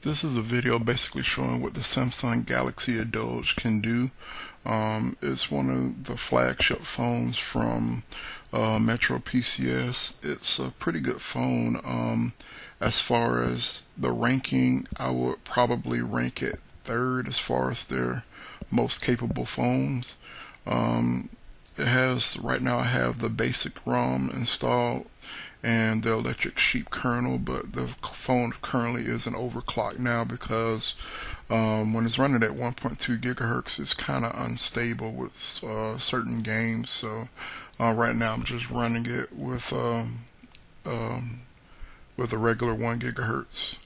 This is a video basically showing what the Samsung Galaxy Indulge can do. It's one of the flagship phones from MetroPCS. It's a pretty good phone. As far as the ranking, I would probably rank it third as far as their most capable phones. Um, it has, right now I have the basic ROM installed and the electric sheep kernel, but the phone currently isn't overclocked now because when it's running at 1.2 gigahertz, it's kind of unstable with certain games. So right now I'm just running it um, with a regular 1 gigahertz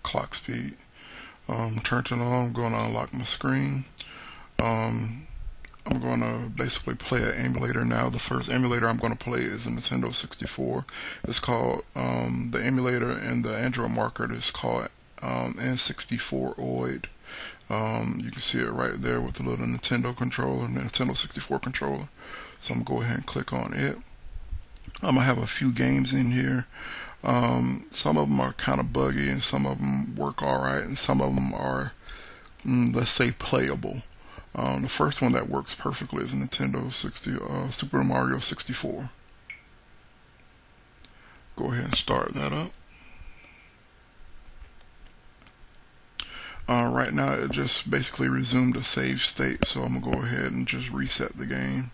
clock speed. Turned it on. I'm going to unlock my screen. Um, I'm going to basically play an emulator now. The first emulator I'm going to play is a Nintendo 64. It's called, the emulator and the Android marker is called N64oid. You can see it right there with the little Nintendo controller, Nintendo 64 controller. So I'm going to go ahead and click on it. I'm going to have a few games in here. Some of them are kind of buggy and some of them work alright and some of them are, let's say, playable. The first one that works perfectly is Nintendo Super Mario 64. Go ahead and start that up. Right now it just basically resumed a save state, so I'm going to go ahead and just reset the game.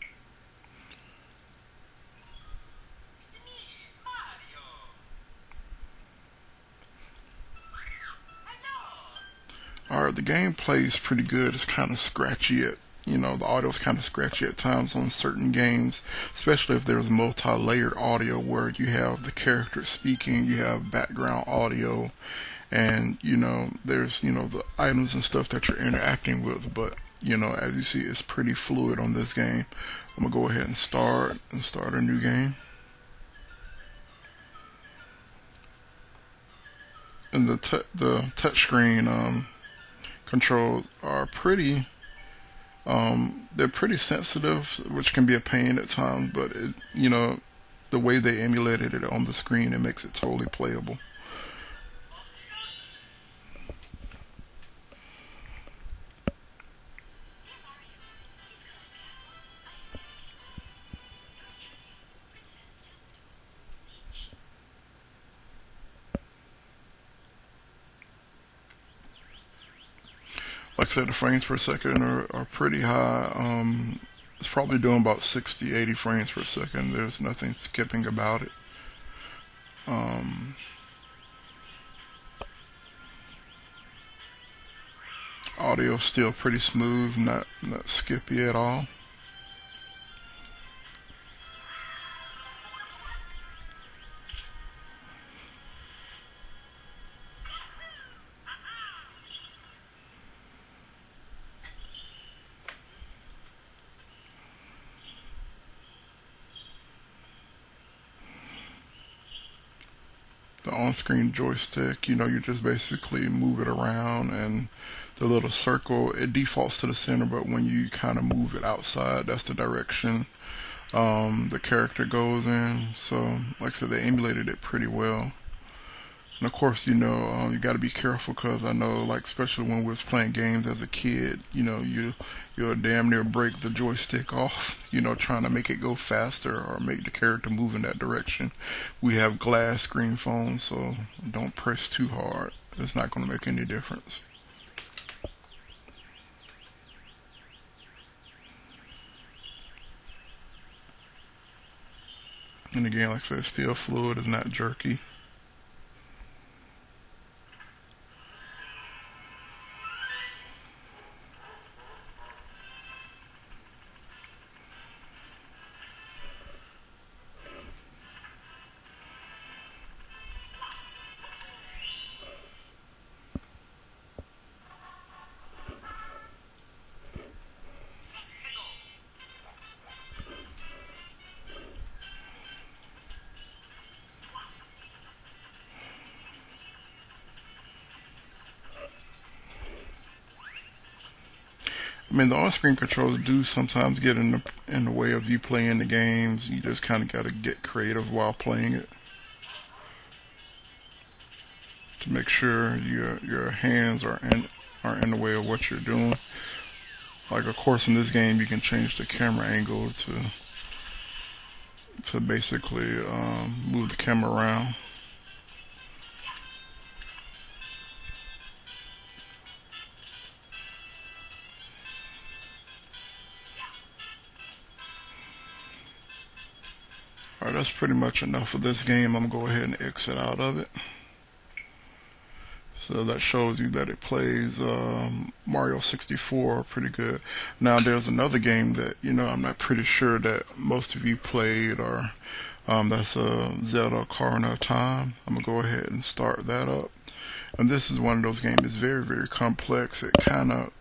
Alright, the game plays pretty good. It's kind of scratchy the audio is kind of scratchy at times on certain games, especially if there's multi-layered audio where you have the character speaking, you have background audio, and there's the items and stuff that you're interacting with. But as you see, it's pretty fluid on this game. I'm gonna go ahead and start a new game. And the touchscreen controls are they're pretty sensitive, which can be a pain at times, but the way they emulated it on the screen, it makes it totally playable. Like I said, the frames per second are pretty high. It's probably doing about 60, 80 frames per second. There's nothing skipping about it. Audio still pretty smooth, not skippy at all. The on-screen joystick, you just basically move it around, and the little circle, it defaults to the center, but when you kind of move it outside, that's the direction the character goes in. So like I said, they emulated it pretty well. And of course, you got to be careful, because I know, like, especially when we was playing games as a kid, you'll damn near break the joystick off, trying to make it go faster or make the character move in that direction. We have glass screen phones, so don't press too hard. It's not going to make any difference. And again, like I said, it's still fluid, it's not jerky. I mean, the on-screen controllers do sometimes get in the way of you playing the games. You just kind of got to get creative while playing it make sure your hands are in the way of what you're doing. Like, of course, in this game, you can change the camera angle to basically move the camera around. Alright, that's pretty much enough for this game. I'm going to go ahead and exit out of it. So that shows you that it plays Mario 64 pretty good. Now there's another game that, I'm not pretty sure that most of you played, or that's Zelda Ocarina of Time. I'm going to go ahead and start that up. And this is one of those games that's very, very complex. It kind of,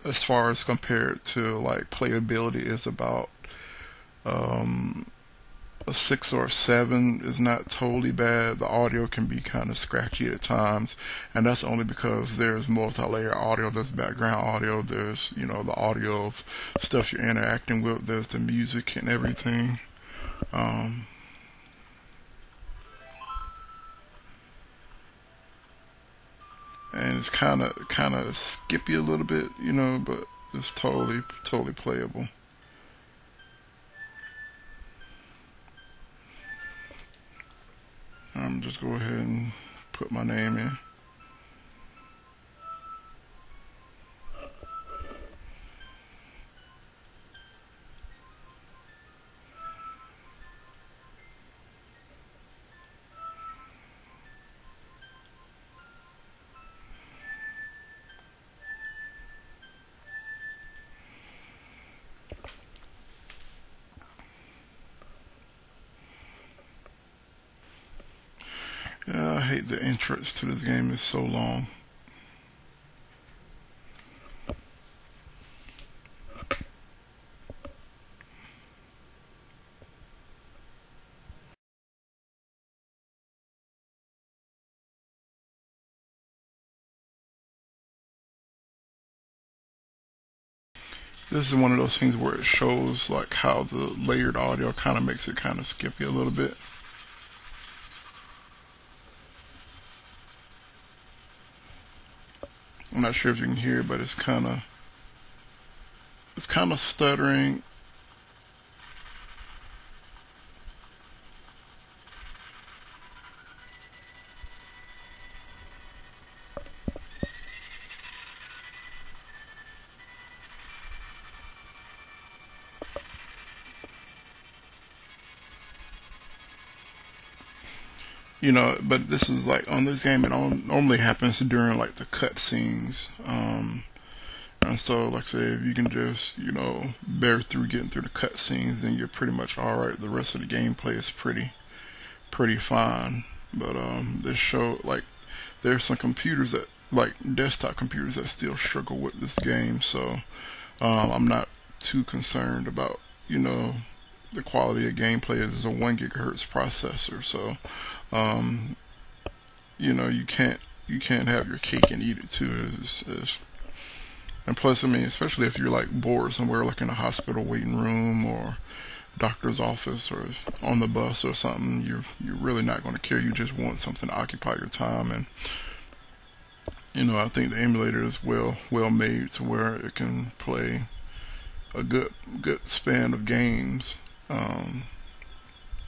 as far as compared to like playability, is about a 6 or 7 is not totally bad. The audio can be kind of scratchy at times, and that's only because there's multi-layer audio, there's background audio, there's the audio of stuff you're interacting with, there's the music and everything. And it's kind of skippy a little bit, but it's totally playable. Just go ahead and put my name in. Yeah, I hate the entrance to this game, it's so long. This is one of those things where it shows like how the layered audio kind of makes it kind of skippy a little bit. I'm not sure if you can hear it, but it's kind of stuttering. But this is like on this game, it normally happens during like the cutscenes. And so, like I say, if you can just, bear through getting through the cutscenes, then you're pretty much alright. The rest of the gameplay is pretty fine. But this show, like, there's some computers that, like desktop computers, that still struggle with this game. So I'm not too concerned about, the quality of gameplay. Is a 1 gigahertz processor, so you can't have your cake and eat it too. And plus, I mean, especially if you're like bored somewhere, like in a hospital waiting room or doctor's office or on the bus or something, you're really not going to care. You just want something to occupy your time, and I think the emulator is well made to where it can play a good span of games.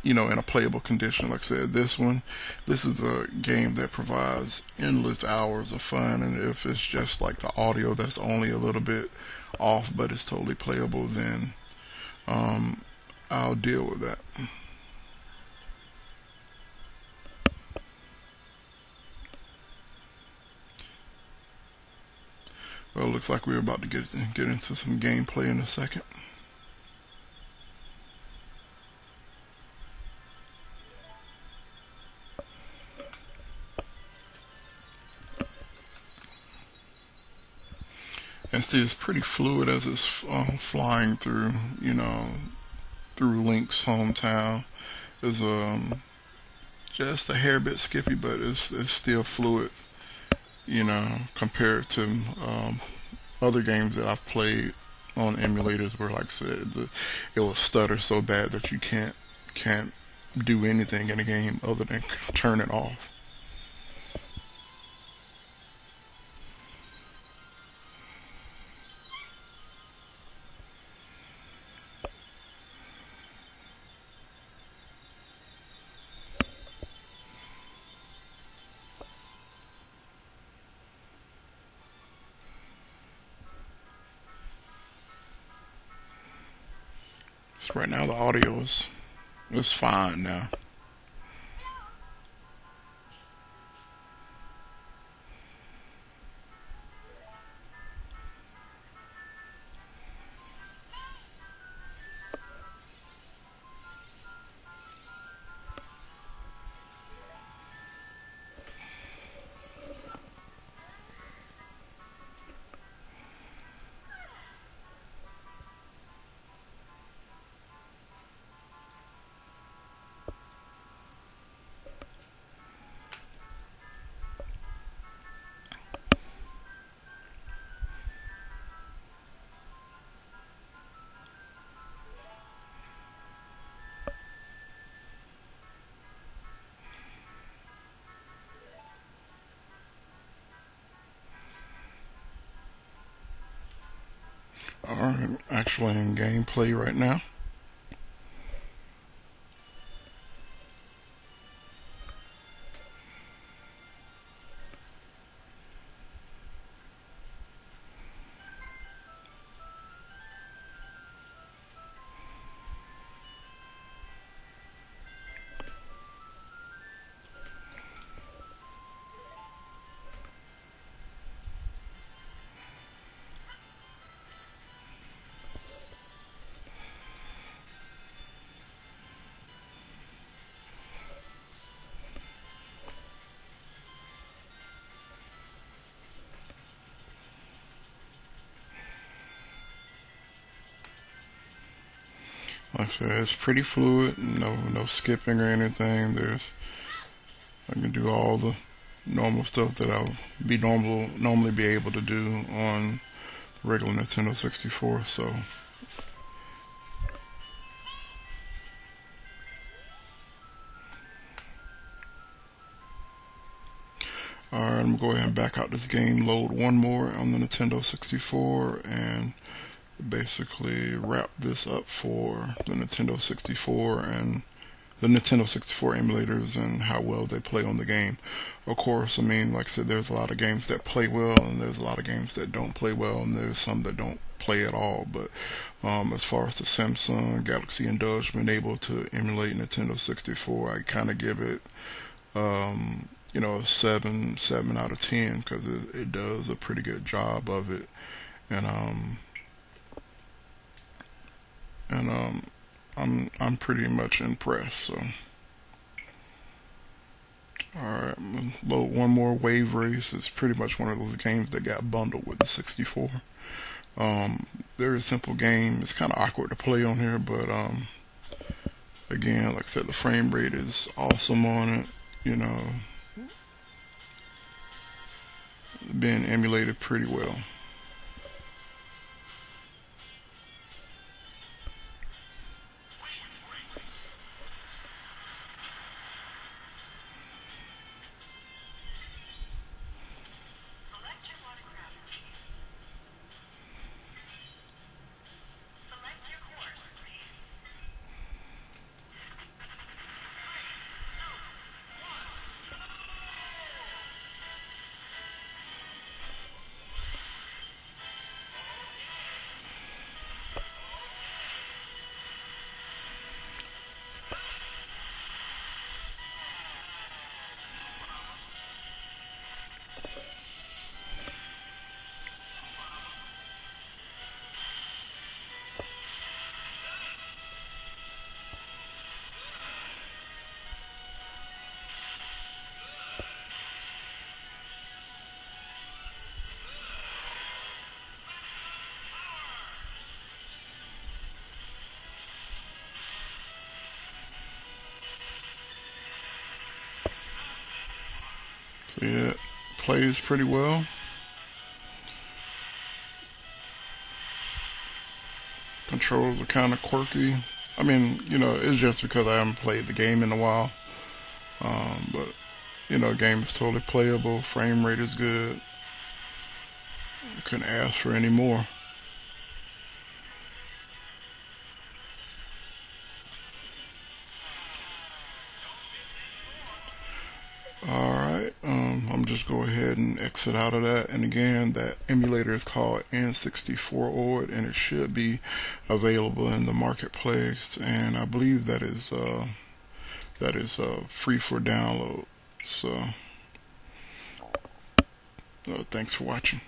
In a playable condition. Like I said, this is a game that provides endless hours of fun, and if it's just like the audio that's only a little bit off but it's totally playable, then I'll deal with that. Well, it looks like we're about to get into some gameplay in a second. And see, it's pretty fluid as it's flying through, through Link's hometown. It's just a hair bit skippy, but it's still fluid, compared to other games that I've played on emulators where, like I said, it will stutter so bad that you can't do anything in a game other than turn it off. Right now the audio is fine now. Alright, actually in gameplay right now. Like I said, it's pretty fluid. No skipping or anything. I can do all the normal stuff that I'll be normally be able to do on the regular Nintendo 64. So alright, I'm gonna go ahead and back out this game, load one more on the Nintendo 64, and basically wrap this up for the Nintendo 64 and the Nintendo 64 emulators and how well they play on the game. Of course, I mean, like I said, there's a lot of games that play well, and there's a lot of games that don't play well, and there's some that don't play at all. But as far as the Samsung Galaxy Indulge being able to emulate Nintendo 64, I kind of give it, a 7 out of 10, because it does a pretty good job of it, and I'm pretty much impressed. So, alright, load one more. Wave Race is pretty much one of those games that got bundled with the 64. Very simple game. It's kind of awkward to play on here, but again, like I said, the frame rate is awesome on it. Being emulated pretty well. So yeah, it plays pretty well. Controls are kind of quirky. I mean, it's just because I haven't played the game in a while. But game is totally playable. Frame rate is good. Couldn't ask for any more. Alright, I'm I'm just go ahead and exit out of that. And again, that emulator is called N64oid, and it should be available in the marketplace. And I believe that is free for download. So thanks for watching.